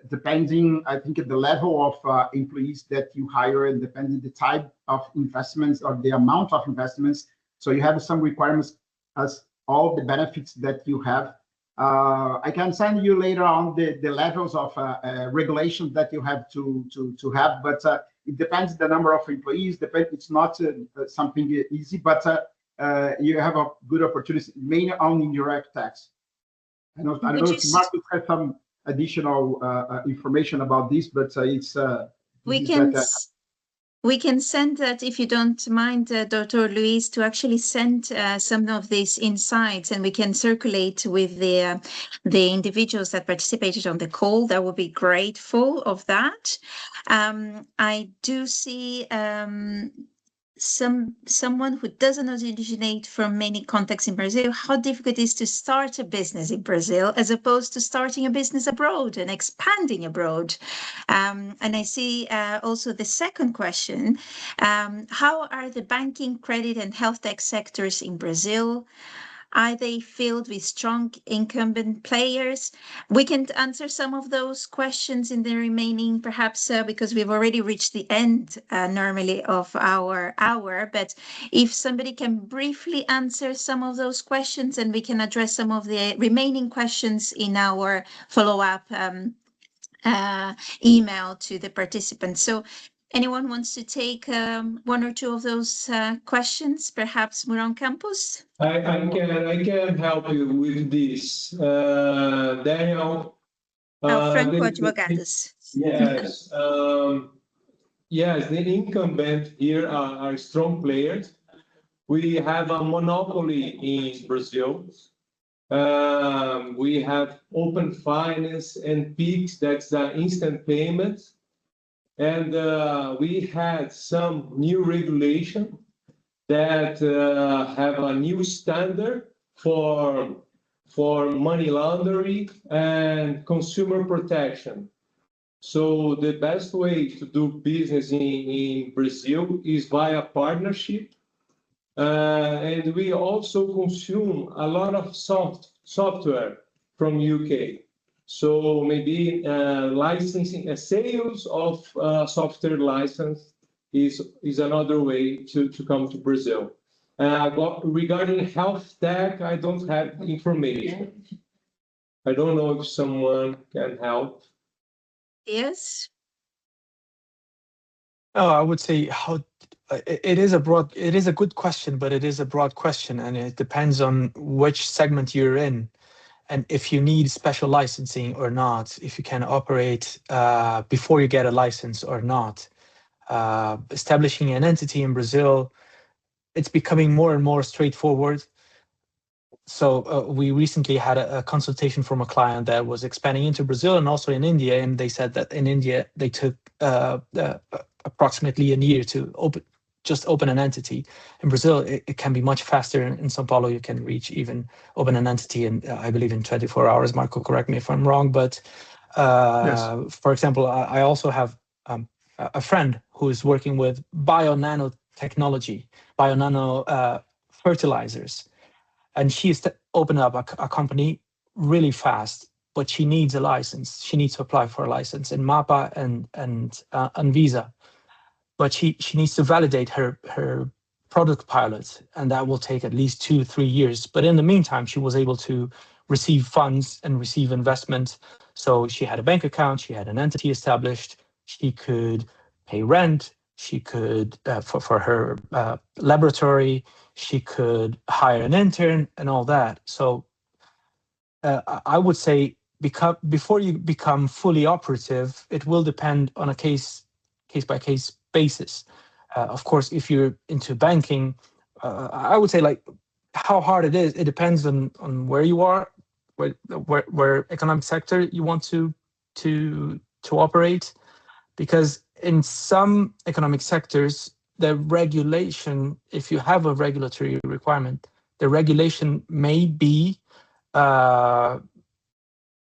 depending, I think, at the level of employees that you hire, and depending the type of investments or the amount of investments So you have some requirements as all the benefits that you have. I can send you later on the levels of regulations that you have to have, but it depends the number of employees. It's not something easy, but you have a good opportunity, mainly on indirect tax. I don't know if Marcus has some additional information about this, but it's we can send that, if you don't mind, Dr. Luis, to actually send some of these insights, and we can circulate with the individuals that participated on the call. That would be grateful of that. I do see someone who doesn't originate from many contexts in Brazil, how difficult it is to start a business in Brazil as opposed to starting a business abroad and expanding abroad. And I see also the second question, how are the banking, credit, and health tech sectors in Brazil? Are they filled with strong incumbent players? We can answer some of those questions in the remaining, perhaps because we've already reached the end normally of our hour. But if somebody can briefly answer some of those questions, and we can address some of the remaining questions in our follow-up email to the participants. So anyone wants to take one or two of those questions? Perhaps Mourão Campos? I can help you with this. Daniel. Franco Advogados. Yes. Yes, the incumbent here are strong players. We have a monopoly in Brazil. We have open finance and PIX, that's the instant payments. And we had some new regulation that have a new standard for money laundering and consumer protection. So the best way to do business in Brazil is via partnership. And we also consume a lot of software from UK. So maybe licensing, sales of software license is another way to come to Brazil. Regarding health tech, I don't have information. I don't know if someone can help. Yes. Oh, I would say it is a good question, but it is a broad question, and it depends on which segment you're in, and if you need special licensing or not, if you can operate before you get a license or not. Establishing an entity in Brazil, it's becoming more and more straightforward. So we recently had a consultation from a client that was expanding into Brazil and also in India, and they said that in India they took approximately a year to open an entity. In Brazil, it can be much faster. In São Paulo, you can open an entity in, I believe, in 24 hours. Marco, correct me if I'm wrong, but yes. For example, I also have a friend who is working with bio-nanotechnology, bio-nano fertilizers. And she's opened up a company really fast, but she needs a license. She needs to apply for a license in MAPA and Anvisa. But she needs to validate her product pilot, and that will take at least 2-3 years. But in the meantime, she was able to receive funds and receive investment. So she had a bank account, she had an entity established, she could pay rent, she could, for her laboratory, she could hire an intern and all that. So I would say before you become fully operative, it will depend on a case-by-case basis. Of course, if you're into banking, I would say like how hard it is. It depends on where you are, where economic sector you want to operate, because in some economic sectors, the regulation, if you have a regulatory requirement, the regulation may be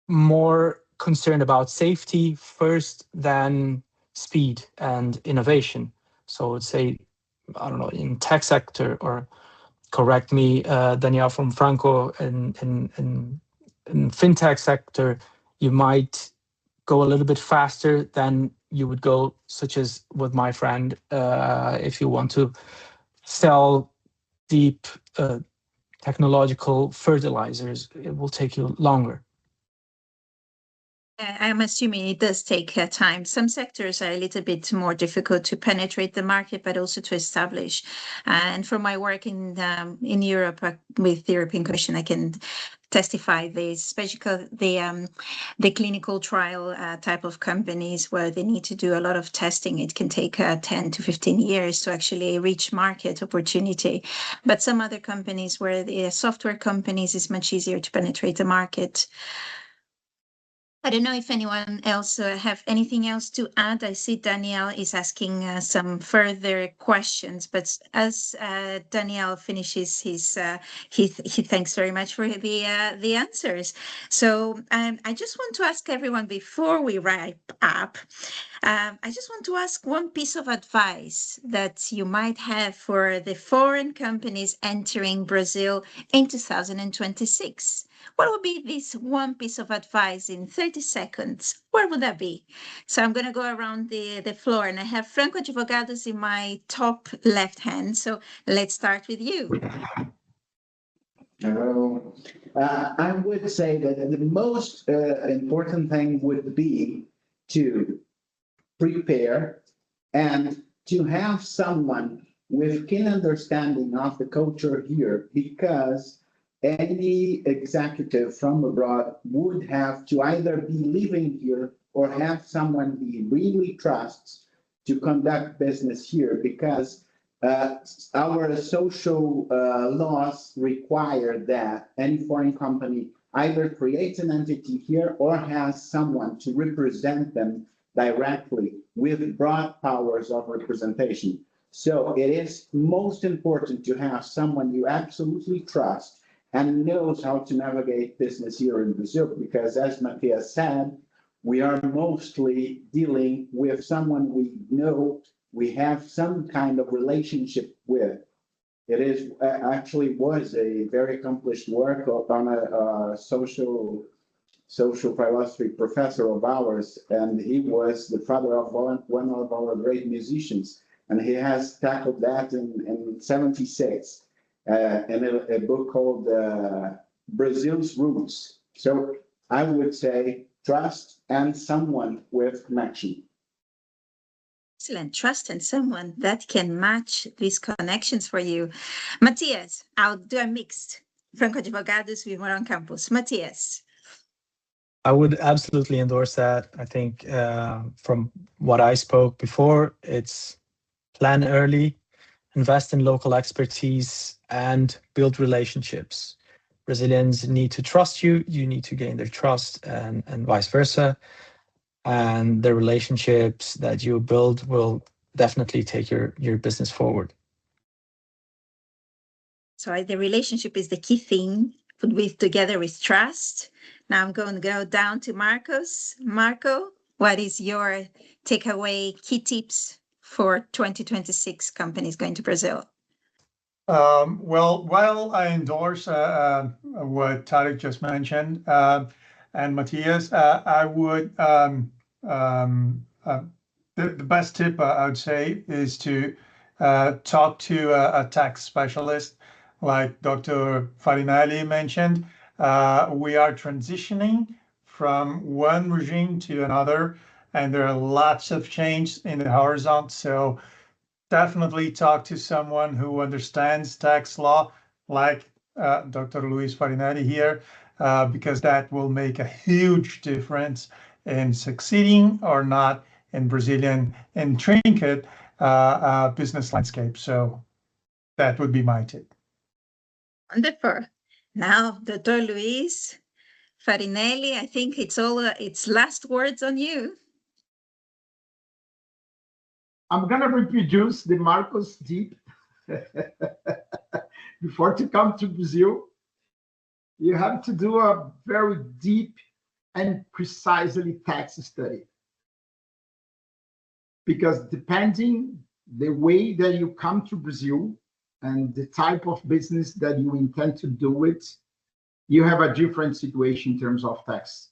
more concerned about safety first than speed and innovation. So I would say, I don't know, in tech sector, or correct me, Daniel from Franco, in fintech sector, you might go a little bit faster than you would go, such as with my friend, if you want to sell deep technological fertilizers, it will take you longer. I'm assuming it does take time. Some sectors are a little bit more difficult to penetrate the market, but also to establish. And from my work in Europe with the European Commission, I can testify this, especially the clinical trial type of companies where they need to do a lot of testing. It can take 10 to 15 years to actually reach market opportunity. But some other companies where the software companies is much easier to penetrate the market. I don't know if anyone else have anything else to add. I see Danielle is asking some further questions, but as Danielle finishes his, he thanks very much for the answers. So I just want to ask everyone before we wrap up, I just want to ask one piece of advice that you might have for the foreign companies entering Brazil in 2026. What would be this one piece of advice in 30 seconds? Where would that be? So I'm going to go around the floor, and I have Franco Advogados in my top left hand. So let's start with you. I would say that the most important thing would be to prepare and to have someone with keen understanding of the culture here, because any executive from abroad would have to either be living here or have someone he really trusts to conduct business here, because our social laws require that any foreign company either creates an entity here or has someone to represent them directly with broad powers of representation. So it is most important to have someone you absolutely trust and knows how to navigate business here in Brazil, because as Mathias said, we are mostly dealing with someone we know, we have some kind of relationship with. It is actually was a very accomplished work on a social philosophy professor of ours, and he was the father of one of our great musicians, and he has tackled that in 76. In a book called Brazil's Roots. So I would say trust and someone with connection. Excellent. Trust and someone that can match these connections for you. Mathias, I'll do a mixed Franco Advogados with Mourão Campos. Mathias. I would absolutely endorse that. I think from what I spoke before, it's plan early, invest in local expertise, and build relationships. Brazilians need to trust you, you need to gain their trust, and vice versa. And the relationships that you build will definitely take your business forward. So the relationship is the key thing, put with together with trust. Now I'm going to go down to Marcos. Marco, what is your takeaway key tips for 2026 companies going to Brazil? Well, while I endorse what Tarek just mentioned and Mathias, I would the best tip I would say is to talk to a tax specialist, like Dr. Farinelli mentioned. We are transitioning from one regime to another, and there are lots of change in the horizon. So definitely talk to someone who understands tax law, like Dr. Luis Farinelli here, because that will make a huge difference in succeeding or not in Brazilian intricate business landscape. So that would be my tip. Wonderful. Now, Dr. Luis Farinelli, I think it's last words on you. I'm gonna reproduce the Marcos deep. Before to come to Brazil, you have to do a very deep and precisely tax study. Because depending the way that you come to Brazil and the type of business that you intend to do it, you have a different situation in terms of tax.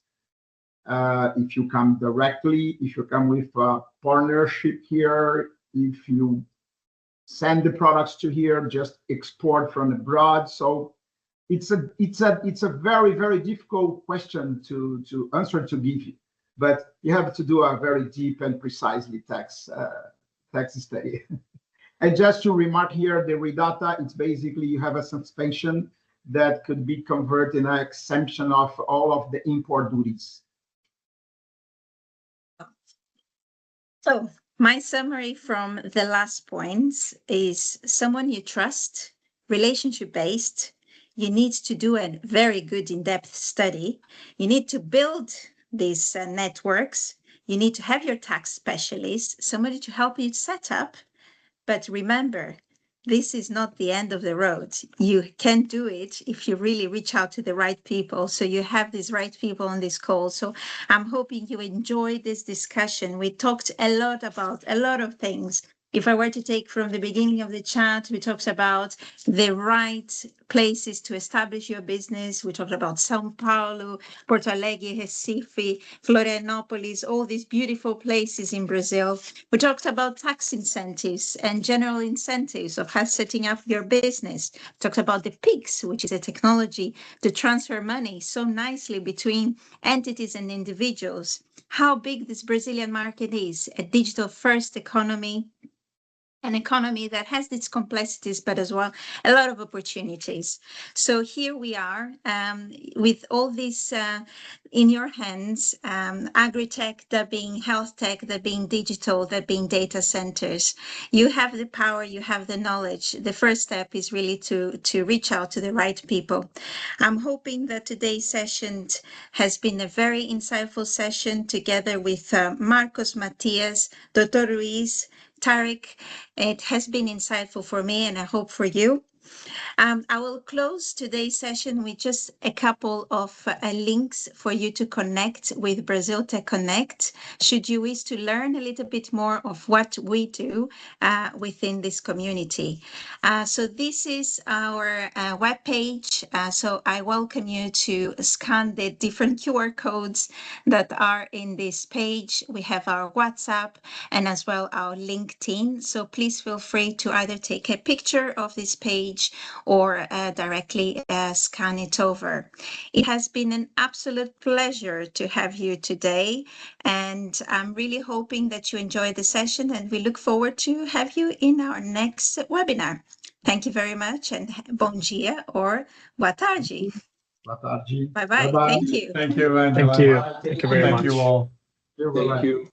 If you come directly, if you come with a partnership here, if you send the products to here, just export from abroad. So it's a very, very difficult question to answer, to give you, but you have to do a very deep and precisely tax study. And just to remark here, the redata, it's basically you have a suspension that could be converted in an exemption of all of the import duties. So my summary from the last points is someone you trust, relationship-based. You need to do a very good in-depth study. You need to build these networks. You need to have your tax specialist, somebody to help you set up. But remember, this is not the end of the road. You can do it if you really reach out to the right people. So you have these right people on this call. So I'm hoping you enjoyed this discussion. We talked a lot about a lot of things. If I were to take from the beginning of the chat, we talked about the right places to establish your business. We talked about São Paulo, Porto Alegre, Recife, Florianopolis, all these beautiful places in Brazil. We talked about tax incentives and general incentives of how setting up your business. We talked about the PIX, which is a technology to transfer money so nicely between entities and individuals. How big this Brazilian market is, a digital-first economy, an economy that has its complexities, but as well a lot of opportunities. So here we are with all this in your hands, agri-tech, that being health tech, that being digital, that being data centers. You have the power, you have the knowledge. The first step is really to reach out to the right people. I'm hoping that today's session has been a very insightful session together with Marcos, Mathias, Dr. Ruiz, Tarek. It has been insightful for me, and I hope for you. I will close today's session with just a couple of links for you to connect with Brazil Tech Connect, should you wish to learn a little bit more of what we do within this community. So this is our webpage. So I welcome you to scan the different QR codes that are in this page. We have our WhatsApp and as well our LinkedIn. So please feel free to either take a picture of this page or directly scan it over. It has been an absolute pleasure to have you today, and I'm really hoping that you enjoyed the session, and we look forward to have you in our next webinar. Thank you very much, and bom dia or boa tarde. Boa tarde. Bye-bye. Bye-bye. Thank you. Thank you, Angela. Thank you. Thank you very much. Thank you all. Thank you.